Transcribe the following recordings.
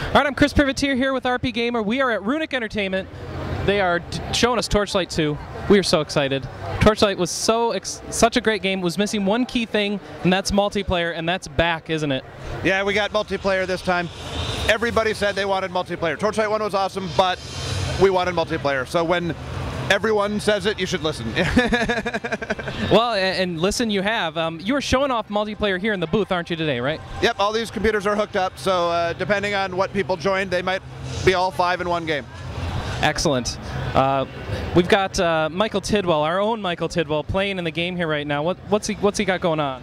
All right, I'm Chris Privateer here with RPGamer. We are at Runic Entertainment. They are showing us Torchlight II. We are so excited. Torchlight was such a great game. It was missing one key thing, and that's multiplayer, and that's back, isn't it? Yeah, we got multiplayer this time. Everybody said they wanted multiplayer. Torchlight 1 was awesome, but we wanted multiplayer. So when everyone says it, you should listen. Well, and listen, you have. You were showing off multiplayer here in the booth, aren't you, today, right? Yep, all these computers are hooked up, so depending on what people joined, they might be all 5 in one game. Excellent. We've got Michael Tidwell, our own Michael Tidwell, playing in the game here right now. What's he got going on?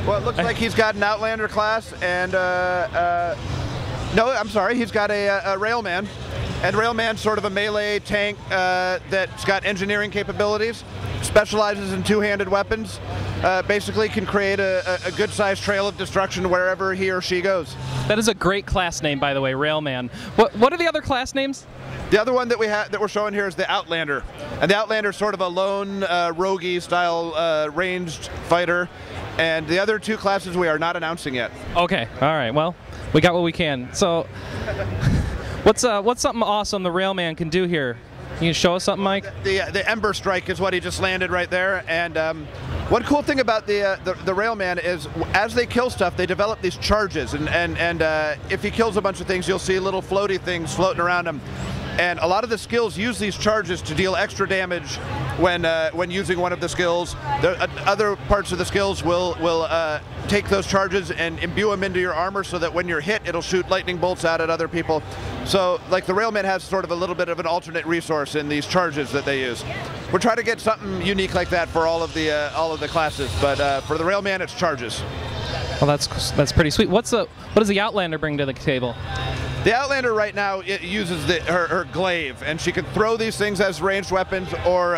Well, it looks like he's got an Outlander class, and no, I'm sorry, he's got a Railman. And Railman's sort of a melee tank that's got engineering capabilities, specializes in two-handed weapons, basically can create a good-sized trail of destruction wherever he or she goes. That is a great class name, by the way, Railman. What are the other class names? The other one that we're showing here is the Outlander, and the Outlander is sort of a lone roguey-style ranged fighter, and the other two classes we are not announcing yet. Okay, all right. Well, we got what we can. So. What's something awesome the Railman can do here? Can you show us something, Mike? The Ember Strike is what he just landed right there. And one cool thing about the Railman is, as they kill stuff, they develop these charges. And if he kills a bunch of things, you'll see little floaty things floating around him. And a lot of the skills use these charges to deal extra damage when using one of the skills. Other parts of the skills will take those charges and imbue them into your armor so that when you're hit, it'll shoot lightning bolts out at other people. So, like, the Railman has sort of a little bit of an alternate resource in these charges that they use. We're trying to get something unique like that for all of the classes, but for the Railman, it's charges. Well, that's pretty sweet. What does the Outlander bring to the table? The Outlander right now uses her glaive, and she can throw these things as ranged weapons or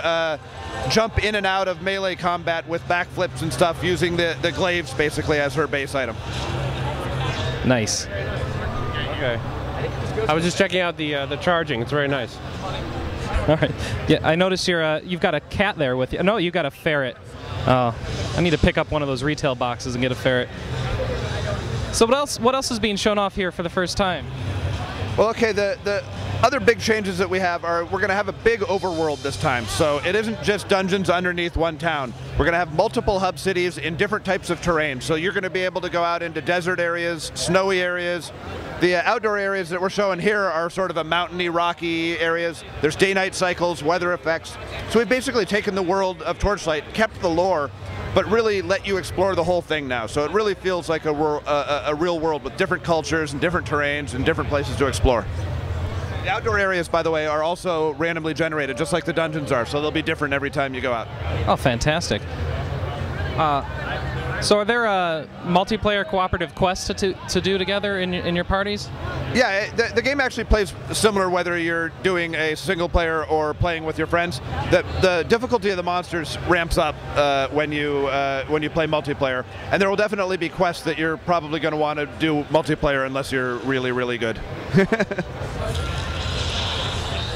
jump in and out of melee combat with backflips and stuff using the glaives basically as her base item. Nice. Okay. I was just checking out the charging. It's very nice. All right. Yeah, I noticed you've got a cat there with you. No, you've got a ferret. Oh, I need to pick up one of those retail boxes and get a ferret. So what else is being shown off here for the first time? Well, okay, the other big changes that we have are we're going to have a big overworld this time. So it isn't just dungeons underneath one town. We're going to have multiple hub cities in different types of terrain. So you're going to be able to go out into desert areas, snowy areas. The outdoor areas that we're showing here are sort of a mountainy, rocky areas. There's day-night cycles, weather effects. So we've basically taken the world of Torchlight, kept the lore, but really let you explore the whole thing now. So it really feels like a real world with different cultures and different terrains and different places to explore. The outdoor areas, by the way, are also randomly generated, just like the dungeons are, so they'll be different every time you go out. Oh, fantastic. So are there multiplayer cooperative quests to do together in your parties? Yeah, the game actually plays similar whether you're doing a single player or playing with your friends. The difficulty of the monsters ramps up when you play multiplayer, and there will definitely be quests that you're probably going to want to do multiplayer unless you're really, really good.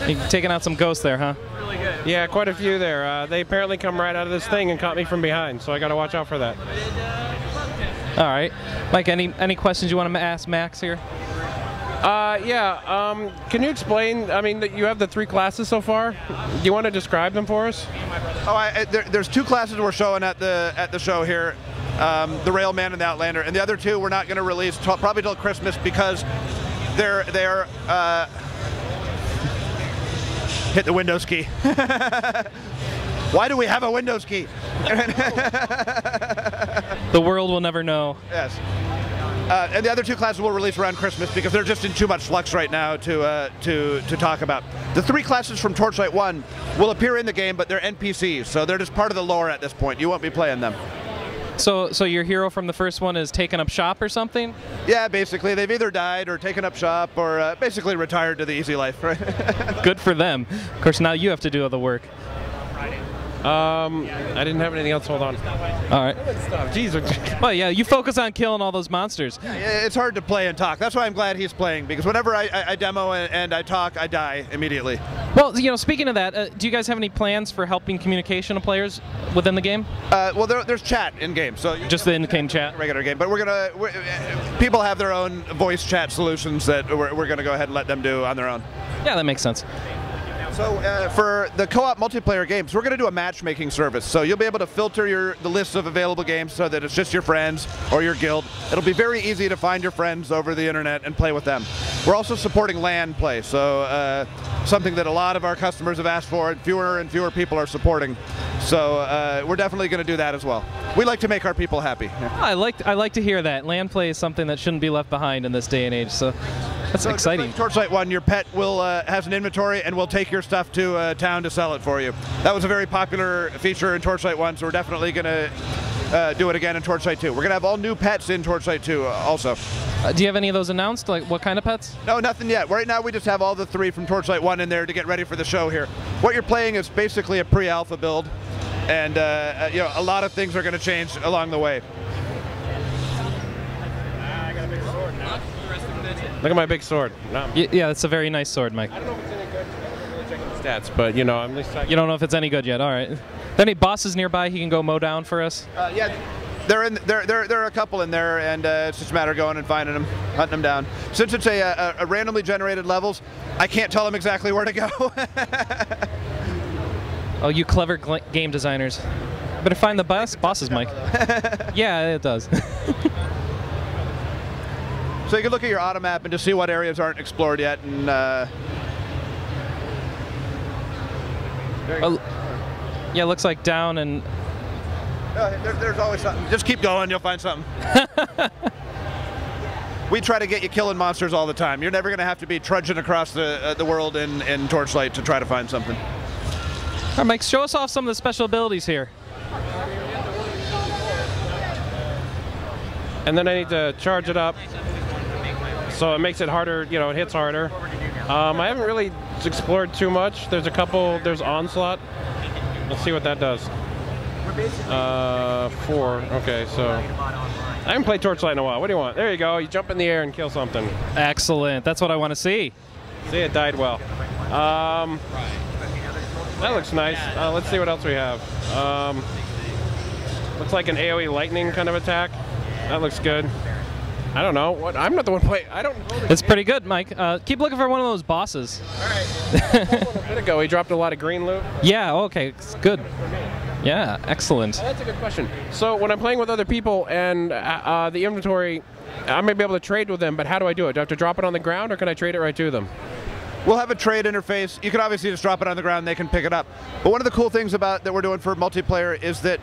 You're taking out some ghosts there, huh? Really good. Yeah, quite a few there. They apparently come right out of this thing and caught me from behind, so I got to watch out for that. All right, Mike. Any questions you want to ask Max here? Yeah. Can you explain? I mean, you have the 3 classes so far. Do you want to describe them for us? Oh, there's 2 classes we're showing at the show here. The Railman and the Outlander, and the other 2 we're not going to release probably till Christmas because they're hit the Windows key. Why do we have a Windows key? The world will never know. Yes. And the other 2 classes will release around Christmas because they're just in too much flux right now to talk about. The 3 classes from Torchlight 1 will appear in the game, but they're NPCs, so they're just part of the lore at this point. You won't be playing them. So your hero from the first one is taken up shop or something? Yeah, basically. They've either died or taken up shop or basically retired to the easy life. Right? Good for them. Of course, now you have to do all the work. I didn't have anything else. Hold on. All right. Jeez. Well, yeah, you focus on killing all those monsters. It's hard to play and talk. That's why I'm glad he's playing, because whenever I demo and I talk, I die immediately. Well, you know, speaking of that, do you guys have any plans for helping communication of players within the game? Well, there's chat in game, so Just the in-game chat. Regular game, but people have their own voice chat solutions that we're gonna go ahead and let them do on their own. Yeah, that makes sense. So for the co-op multiplayer games, we're going to do a matchmaking service. So you'll be able to filter the list of available games so that it's just your friends or your guild. It'll be very easy to find your friends over the internet and play with them. We're also supporting LAN play, so something that a lot of our customers have asked for and fewer people are supporting. So we're definitely going to do that as well. We like to make our people happy. Yeah. I like to hear that. LAN play is something that shouldn't be left behind in this day and age. So that's exciting. Like Torchlight 1, your pet will has an inventory and will take your stuff to town to sell it for you. That was a very popular feature in Torchlight 1, so we're definitely going to do it again in Torchlight 2. We're going to have all new pets in Torchlight 2 also. Do you have any of those announced? Like what kind of pets? No, nothing yet. Right now we just have all the 3 from Torchlight 1 in there to get ready for the show here. What you're playing is basically a pre-alpha build, and you know, a lot of things are going to change along the way. Look at my big sword. No. Yeah, it's a very nice sword, Mike. I don't know if it's any good. Stats, but you know, I'm just. You don't know if it's any good yet. All right. Are there any bosses nearby he can go mow down for us? Yeah, there are a couple in there, and it's just a matter of going and finding them, hunting them down. Since it's a randomly generated levels, I can't tell them exactly where to go. Oh, you clever game designers! Better find the bosses, Mike. Yeah, it does. So you can look at your auto map and just see what areas aren't explored yet, and yeah, it looks like down and. There's always something. Just keep going, you'll find something. We try to get you killing monsters all the time. You're never going to have to be trudging across the world in Torchlight to try to find something. All right, Mike, show us off some of the special abilities here. And then I need to charge it up, so it makes it harder. You know, it hits harder. I haven't really explored too much. There's a couple. There's Onslaught. Let's see what that does. 4. Okay, so I haven't played Torchlight in a while. What do you want? There you go. You jump in the air and kill something. Excellent. That's what I want to see. See, it died well. That looks nice. Let's see what else we have. Looks like an AoE lightning kind of attack. That looks good. I don't know. What? I'm not the one playing. I don't know. It's pretty good, Mike. Keep looking for one of those bosses. All right. A bit ago, he dropped a lot of green loot. Yeah. Okay. It's good. Yeah. Excellent. Oh, that's a good question. So when I'm playing with other people and the inventory, I may be able to trade with them, but how do I do it? Do I have to drop it on the ground, or can I trade it right to them? We'll have a trade interface. You can obviously just drop it on the ground and they can pick it up. But one of the cool things that we're doing for multiplayer is that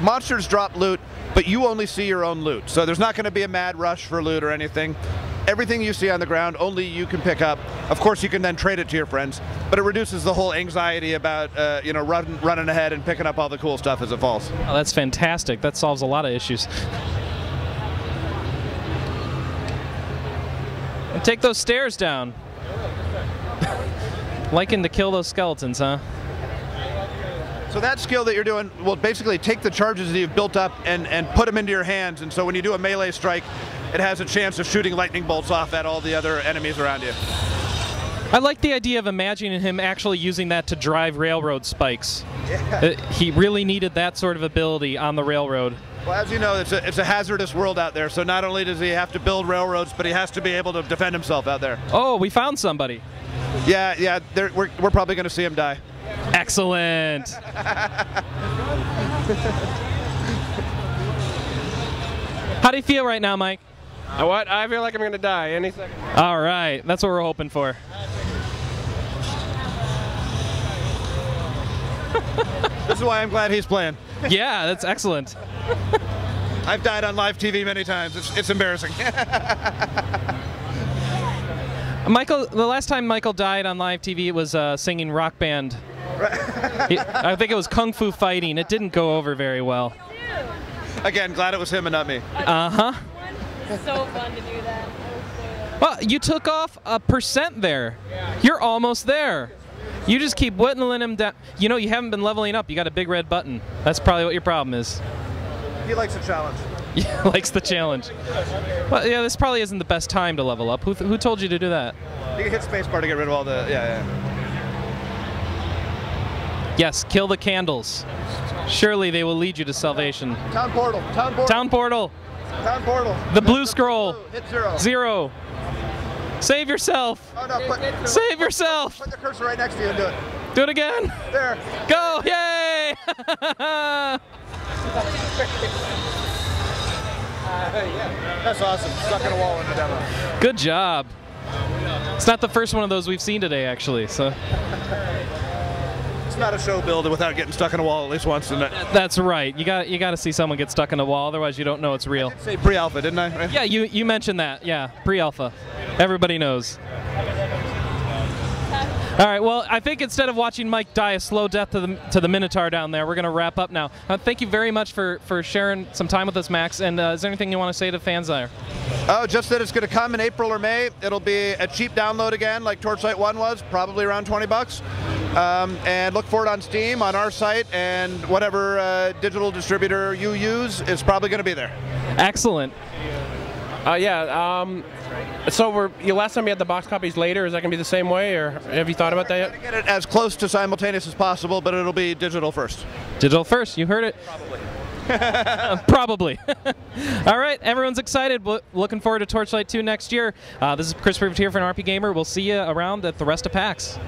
monsters drop loot, but you only see your own loot. So there's not going to be a mad rush for loot or anything. Everything you see on the ground, only you can pick up. Of course, you can then trade it to your friends, but it reduces the whole anxiety about you know, running ahead and picking up all the cool stuff as it falls. Oh, that's fantastic. That solves a lot of issues. And take those stairs down. Liking to kill those skeletons, huh? So that skill that you're doing will basically take the charges that you've built up and put them into your hands, and so when you do a melee strike, it has a chance of shooting lightning bolts off at all the other enemies around you. I like the idea of imagining him actually using that to drive railroad spikes. Yeah. He really needed that sort of ability on the railroad. Well, as you know, it's a hazardous world out there, so not only does he have to build railroads, but he has to be able to defend himself out there. Oh, we found somebody. Yeah, we're probably going to see him die. Excellent. How do you feel right now, Mike? What? I feel like I'm going to die any second. All right, that's what we're hoping for. This is why I'm glad he's playing. Yeah, that's excellent. I've died on live TV many times. It's embarrassing. Michael, the last time Michael died on live TV, it was singing Rock Band. I think it was Kung Fu Fighting. It didn't go over very well. Again, glad it was him and not me. Uh-huh. So fun to do that. Well, you took off 1% there. You're almost there. You just keep whittling him down. You know, you haven't been leveling up. You got a big red button. That's probably what your problem is. He likes a challenge. He likes the challenge. Well, yeah, this probably isn't the best time to level up. Who told you to do that? You can hit spacebar to get rid of all the... Yeah. Yes, kill the candles. Surely they will lead you to salvation. Town portal. Town portal. Town portal. The blue scroll. Hit 0. 0. Save yourself. Oh, no, Save yourself. Put the cursor right next to you and do it. Do it again. There. Go. Yay. That's awesome. Stuck in a wall in the demo. Good job. It's not the first one of those we've seen today, actually. So it's not a show build without getting stuck in a wall at least once. That's right. You got to see someone get stuck in a wall, otherwise you don't know it's real. I did say pre-alpha, didn't I? Yeah, you mentioned that. Yeah, pre-alpha. Everybody knows. All right. Well, I think instead of watching Mike die a slow death to the Minotaur down there, we're going to wrap up now. Thank you very much for sharing some time with us, Max. And is there anything you want to say to fans there? Oh, just that it's going to come in April or May. It'll be a cheap download again, like Torchlight 1 was, probably around $20. And look for it on Steam, on our site, and whatever digital distributor you use is probably going to be there. Excellent. So last time you had the box copies later, is that going to be the same way, or have you thought about that yet? We're going to get it as close to simultaneous as possible, but it'll be digital first. Digital first, you heard it. Probably. All right, everyone's excited. Looking forward to Torchlight 2 next year. This is Chris Rivet here for an RPGamer. We'll see you around at the rest of PAX.